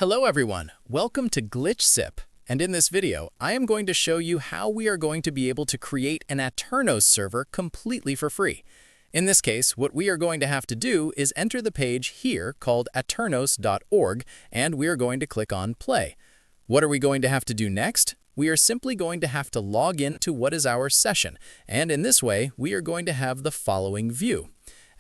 Hello everyone, welcome to GlitchSip, and in this video, I am going to show you how we are going to be able to create an Aternos server completely for free. In this case, what we are going to have to do is enter the page here called aternos.org, and we are going to click on Play. What are we going to have to do next? We are simply going to have to log in to what is our session, and in this way, we are going to have the following view.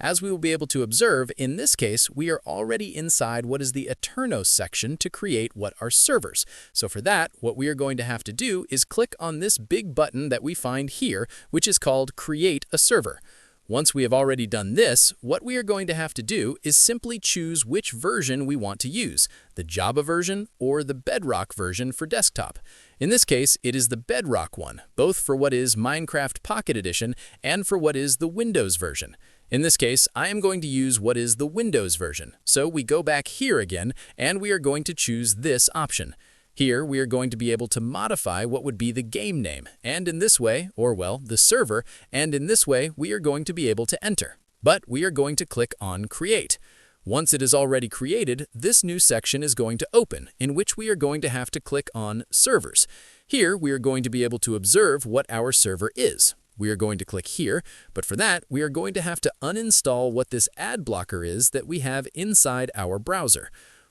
As we will be able to observe, in this case, we are already inside what is the Aternos section to create what are servers. So for that, what we are going to have to do is click on this big button that we find here, which is called Create a Server. Once we have already done this, what we are going to have to do is simply choose which version we want to use, the Java version or the Bedrock version for desktop. In this case, it is the Bedrock one, both for what is Minecraft Pocket Edition and for what is the Windows version. In this case, I am going to use what is the Windows version. So we go back here again, and we are going to choose this option. Here, we are going to be able to modify what would be the game name, and in this way, or well, the server, and in this way, we are going to be able to enter. But we are going to click on Create. Once it is already created, this new section is going to open, in which we are going to have to click on Servers. Here, we are going to be able to observe what our server is. We are going to click here, but for that, we are going to have to uninstall what this ad blocker is that we have inside our browser.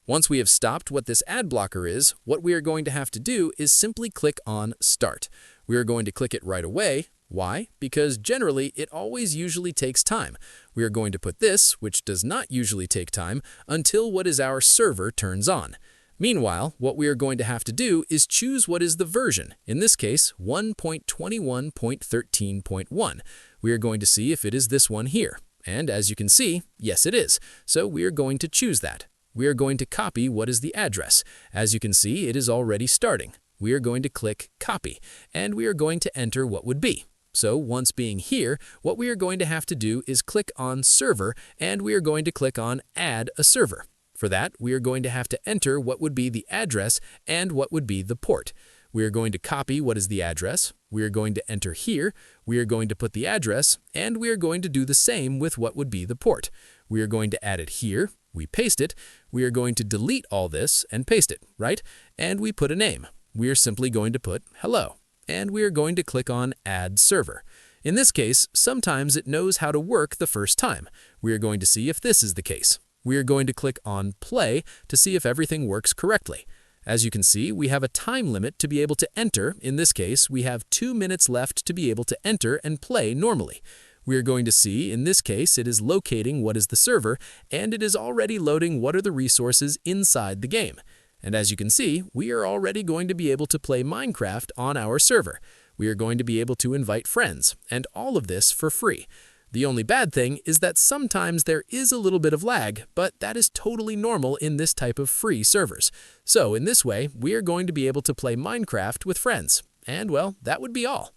Once we have stopped what this ad blocker is, what we are going to have to do is simply click on Start. We are going to click it right away. Why? Because generally, it always usually takes time. We are going to put this, which does not usually take time, until what is our server turns on. Meanwhile, what we are going to have to do is choose what is the version, in this case 1.21.13.1. We are going to see if it is this one here. And as you can see, yes it is. So we are going to choose that. We are going to copy what is the address. As you can see, it is already starting. We are going to click Copy, and we are going to enter what would be. So once being here, what we are going to have to do is click on Server, and we are going to click on Add a Server. For that, we are going to have to enter what would be the address and what would be the port. We are going to copy what is the address. We are going to enter here. We are going to put the address, and we are going to do the same with what would be the port. We are going to add it here. We paste it. We are going to delete all this and paste it, right? And we put a name. We are simply going to put hello. And we are going to click on Add Server. In this case, sometimes it knows how to work the first time. We are going to see if this is the case. We are going to click on Play to see if everything works correctly. As you can see, we have a time limit to be able to enter. In this case, we have 2 minutes left to be able to enter and play normally. We are going to see, in this case, it is locating what is the server, and it is already loading what are the resources inside the game. And as you can see, we are already going to be able to play Minecraft on our server. We are going to be able to invite friends, and all of this for free. The only bad thing is that sometimes there is a little bit of lag, but that is totally normal in this type of free servers. So in this way, we are going to be able to play Minecraft with friends. And well, that would be all.